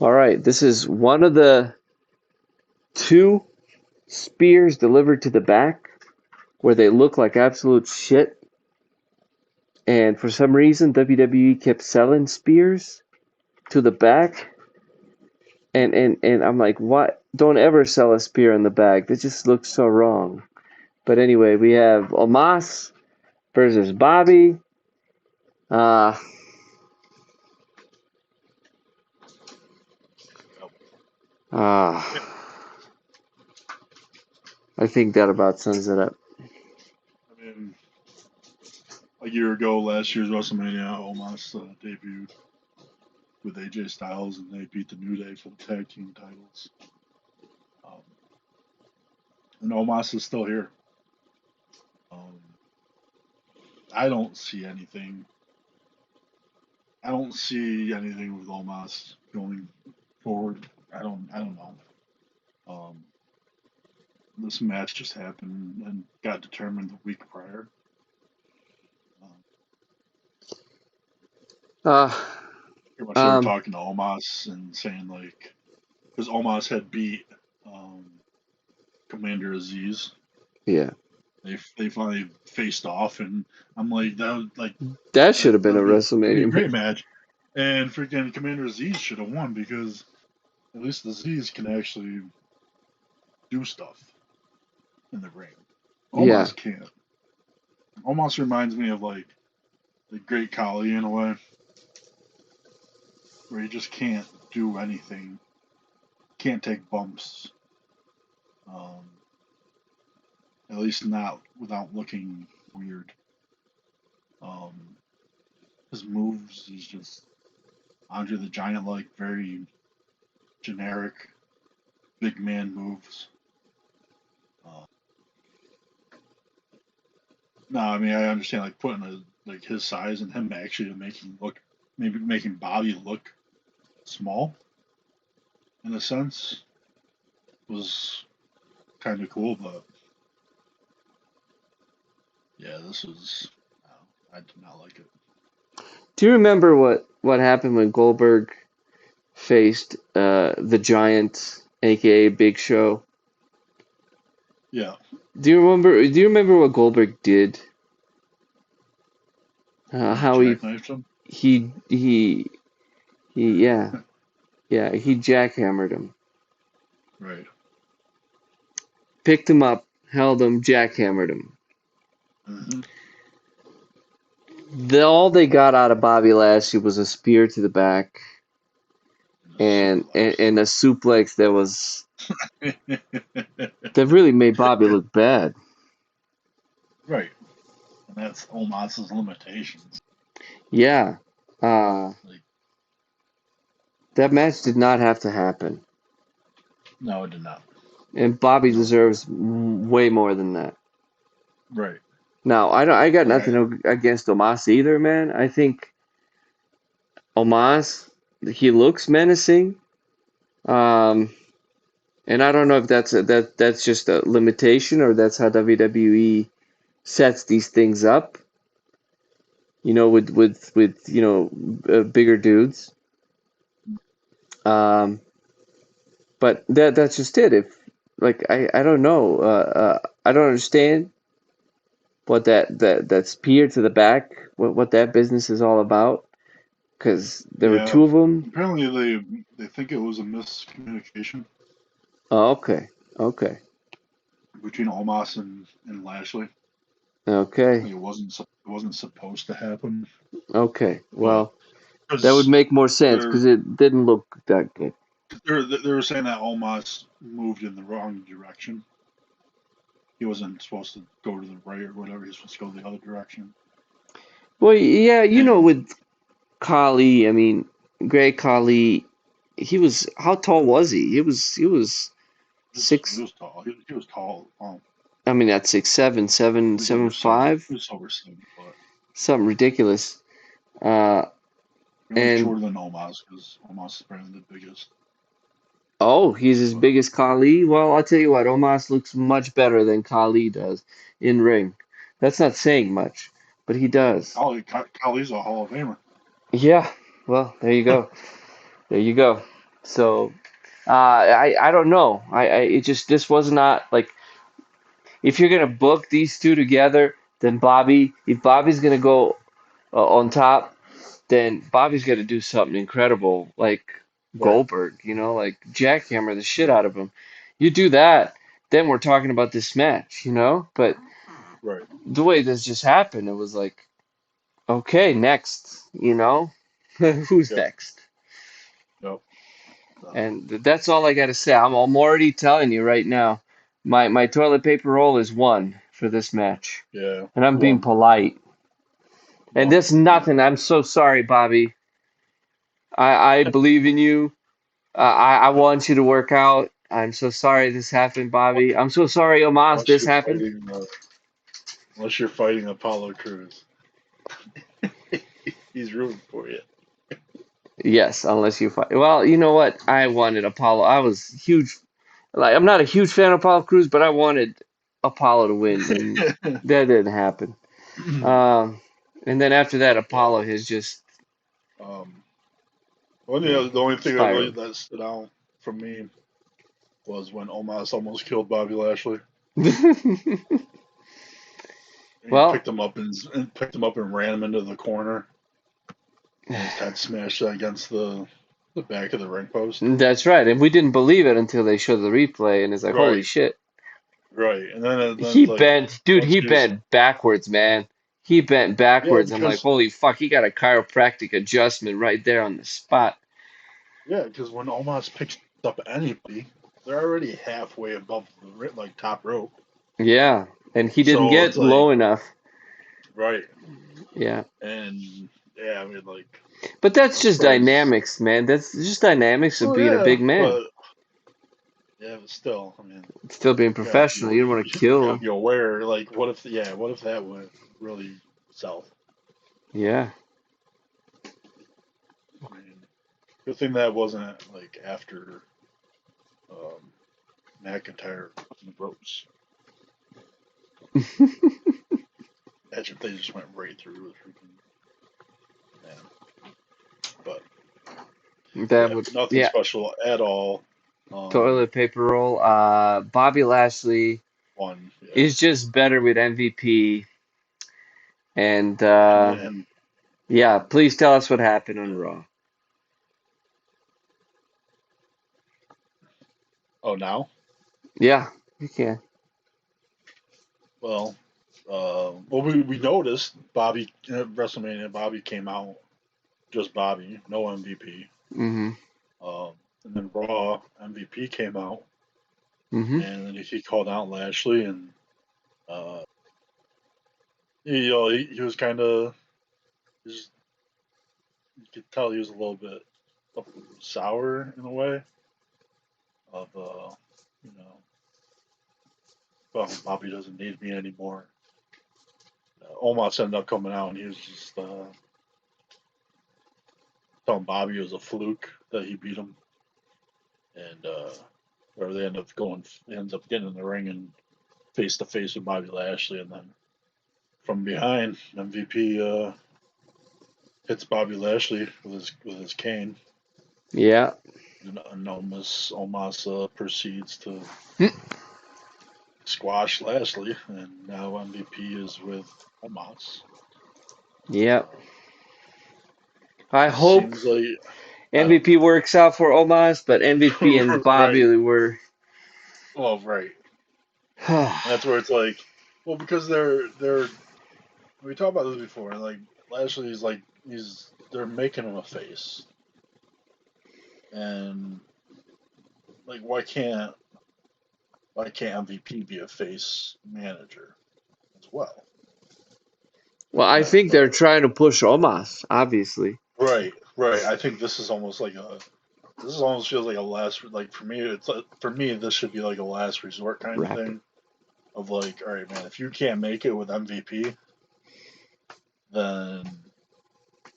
All right, this is one of the two spears delivered to the back where they look like absolute shit. And for some reason, WWE kept selling spears to the back. And I'm like, what? Don't ever sell a spear in the back. This just looks so wrong. But anyway, we have Omos versus Bobby. Uh, uh, I think that about sums it up. I mean, a year ago, last year's WrestleMania, Omos debuted with AJ Styles, and they beat the New Day for the tag team titles. Um, and Omos is still here. Um, I don't see anything. I don't see anything with Omos going forward. I don't know. Um, this match just happened and got determined the week prior. Um, Uh, Pretty much they were um, talking to Omos and saying like, because Omos had beat um, Commander Aziz. yeah. They finally faced off, and I'm like That should have been a that'd be a WrestleMania great match. match. And freaking Commander Aziz should have won because at least Aziz can actually do stuff in the ring. Yeah, Omos can't. Omos reminds me of like the Great Khali in a way, where he just can't do anything, can't take bumps. Um, at least not without looking weird. Um, his moves is just Andre the Giant like very generic big man moves. Uh, no, I mean I understand like putting like his size and him actually making look maybe making Bobby look small in a sense was kind of cool, but yeah, this was I did not like it. do you remember what happened when Goldberg faced the Giant, aka Big Show? Yeah, Do you remember what Goldberg did? he How jackknifed him. he he yeah, yeah, he jackhammered him. Right. Picked him up, held him, jackhammered him. Hmm. All they got out of Bobby Lashley was a spear to the back and and, Suplex. and a suplex that really made Bobby look bad. Right. And that's Omos's limitations. Yeah. Uh, Like, that match did not have to happen. no, it did not. And Bobby No. deserves way more than that. Right. Now, I got Like I, nothing against Omos either, man. I think Omos, he looks menacing. Um, and I don't know if that's just a limitation or that's how WWE sets these things up. With bigger dudes. Um, but that's just it. If like I don't know. I don't understand what that spear to the back, what that business is all about. Because there were yeah. two of them. Apparently they think it was a miscommunication Oh, okay, okay, between Omos and Lashley. okay, Like it wasn't supposed to happen, okay. but Well, that would because make more sense they're because it didn't look that good. they were saying that Omos moved in the wrong direction. He wasn't supposed to go to the right or whatever. He was supposed to go the other direction. Well, yeah, And with Kali, I mean, Great Kali, he was, how tall was he? He was he six, was tall. He was tall. I mean, not 6'7", He was seven over 7. five, He was over 7 foot. something ridiculous. Uh, Pretty much and shorter than Omos because Omos is apparently the biggest. oh, he's as But big as Kali. Well, I'll tell you what, Omos looks much better than Kali does in ring. That's not saying much, but he does. Kali's a Hall of Famer. Yeah. Well, there you go. There you go. So I don't know. It just this was not like if you're gonna book these two together, then if Bobby's gonna go on top, then Bobby's gonna do something incredible like Right. Goldberg, like jackhammer the shit out of him. You do that, then we're talking about this match. But Right. the way this just happened, it was like, okay, next. Who's Yep. next? Yep. Uh, And that's all I gotta say. I'm already telling you right now, my toilet paper roll is one for this match. yeah. And I'm being One. polite. And One. this nothing. I'm so sorry, Bobby. I believe in you. I want you to work out. I'm so sorry this happened, Bobby. I'm so sorry, Omos, Unless this you're happened. fighting Apollo Crews. He's rooting for you. Yes, unless you fight. Well, you know what? I wanted Apollo. I was huge. Like, I'm not a huge fan of Apollo Crews, but I wanted Apollo to win, and that didn't happen. Um, and then after that, Yeah. Apollo has just, Um. Well, you know, the only thing spiraled. that stood out from me was when Omos almost killed Bobby Lashley. He Well, picked him up and ran him into the corner, and his head smashed against the back of the ring post. that's right. And we didn't believe it until they showed the replay, and it's like, holy Right, shit. right, and then He like bent, dude, once he he was bent backwards, man. He bent yeah backwards. I'm like, because holy fuck, he got a chiropractic adjustment right there on the spot. when Omos picks up anybody, they're already halfway above the like top rope. Yeah. And he didn't So get it's like low enough. right, Yeah. and yeah, I mean like But that's I'm just surprised. dynamics, man. That's just dynamics of Well, being a yeah, big man. but still, I mean, Still being you gotta be professional. You don't want to you kill gotta him. be aware. Like, what if that went really south? Yeah. I mean, good thing that wasn't like after um, McIntyre in the ropes. Imagine if they just went right through the freaking man. But That yeah, would, nothing yeah. special at all. Toilet paper roll. Bobby Lashley One, yeah, is just better with MVP. And and yeah, please tell us what happened on yeah. Raw. Oh, now, Yeah, you can. well, we noticed Bobby at WrestleMania. Bobby came out just Bobby, no MVP. Mm-hmm. And then Raw MVP came out, Mm-hmm. and then he called out Lashley, and uh, he was kind of, you could tell he was a little bit sour in a way of, you know, well, Bobby doesn't need me anymore. Omos ended up coming out, and he was just telling Bobby it was a fluke that he beat him, and or they ends up getting in the ring and face to face with Bobby Lashley, and then from behind, MVP hits Bobby Lashley with his cane, Yeah. and Omos proceeds to squash Lashley, and now MVP is with Omos. Yeah. I hope Seems like I don't MVP works out for Omos, but MVP know. and Right. Bobby were. Well, right. And that's where it's like, well, because we talked about this before. Like Lashley's like they're making him a face, and like why can't MVP be a face manager as well? Well, I That think they're trying to push Omos, obviously. right, right. I think this is almost like this is almost feels like a last like for me it's like, for me this should be like a last resort kind of Wrap it. thing of like, all right, man, if you can't make it with MVP, then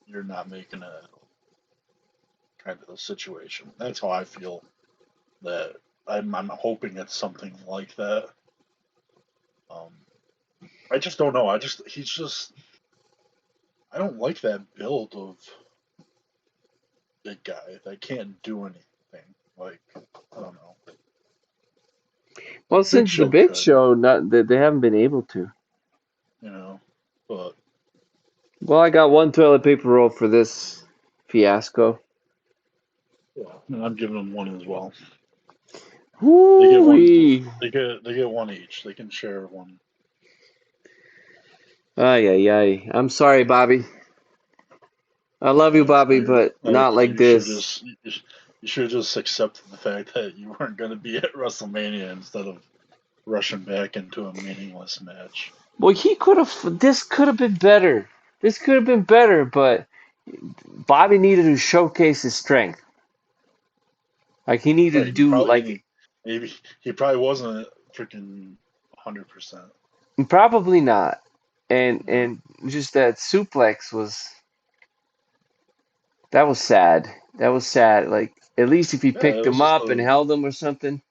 you're not making a kind of a situation. That's how I feel. That I'm hoping it's something like that. Um, I just don't know. I don't like that build of big guy that can't do anything. Like, I don't know. Well, Big since the Show Big could, Show, not they haven't been able to. you know, but Well, I got one toilet paper roll for this fiasco. yeah, and I'm giving them one as well. They get one. Woo-wee. They get one each. They can share one. Ay, ay, ay. I'm sorry, Bobby. I love you, Yeah, Bobby, but I not agree. like this. You should just accepted the fact that you weren't going to be at WrestleMania instead of rushing back into a meaningless match. Well, he could have. This could have been better. This could have been better, but Bobby needed to showcase his strength. Like he needed to Right? do like Maybe he probably wasn't freaking 100%. probably not. And You know? and just that suplex was sad. That was sad. Like at least if he Yeah, picked him up and held him or something.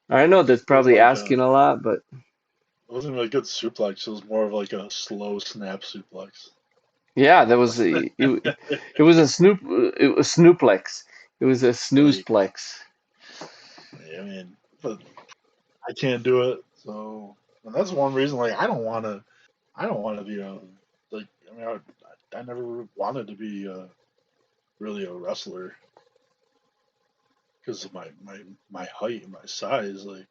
I know that's it was probably like asking a lot, but it wasn't really a good suplex. It was more of like a slow snap suplex. yeah, it was a snooplex. It was a Like, snoozeplex. I mean, but I can't do it. So, and that's one reason. Like, I don't want to be a like. I mean, I never wanted to be really a wrestler because of my height and my size. Like,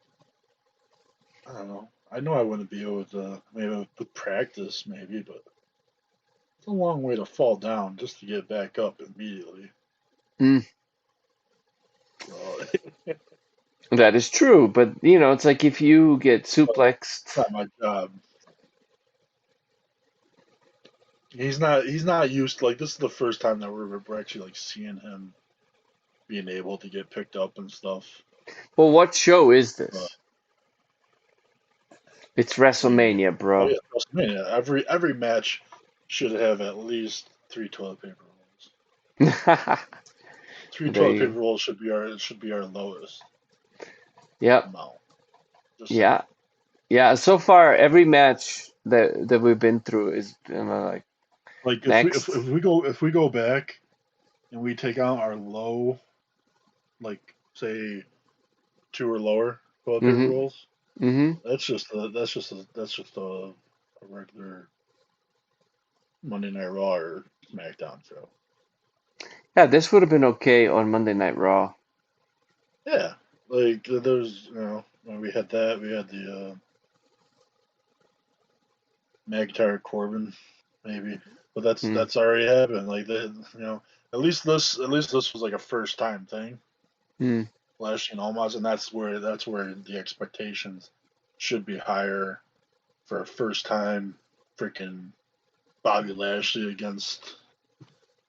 I don't know. I know I wouldn't be able to. Maybe with practice, maybe, but it's a long way to fall down just to get back up immediately. Mm, So, that is true, but it's like if you get but suplexed. it's not my job. He's not used. Like, this is the first time that we're actually like seeing him being able to get picked up and stuff. Well, what show is Uh, this? It's what do you mean? WrestleMania, Oh bro. yeah, WrestleMania. Every match should have at least three toilet paper rolls. Three There toilet paper you. rolls should be our lowest Yep. amount. Just saying. Yeah. Yeah. So far, every match that we've been through is like Like next. if we go back and we take out our low, like, say, two or lower toilet paper Mm-hmm. rolls, Mm-hmm. that's just a regular Monday Night Raw or SmackDown show. Yeah, this would have been okay on Monday Night Raw. Yeah, like there's when we had that, we had the McIntyre Corbin maybe, but that's Mm, that's already happened. Like at least this was like a first time thing. mm. Lashley and Omos, and that's where the expectations should be higher for a first time freaking Bobby Lashley against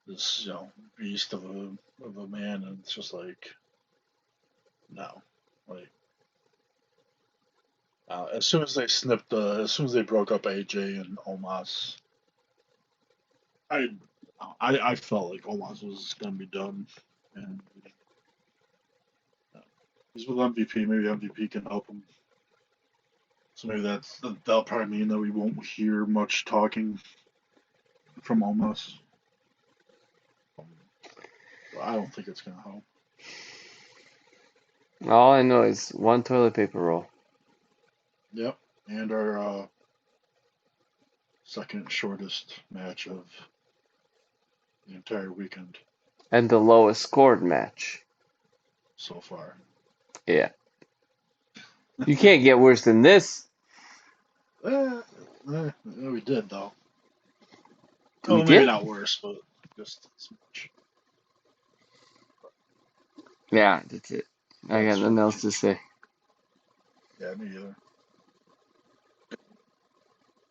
this beast of a man, and it's just like no, like as soon as they broke up AJ and Omos, I I felt like Omos was gonna be done, and he's with MVP. Maybe MVP can help him. So maybe that'll probably mean that we won't hear much talking from Omos. But I don't think it's gonna help. All I know is one toilet paper roll Yep, and our second shortest match of the entire weekend and the lowest scored match. so far. Yeah, you can't get worse than this. We did though. We Oh, maybe did. not worse, but just as much. Yeah, that's it. I got That's for nothing the else to future. say. Yeah, me either.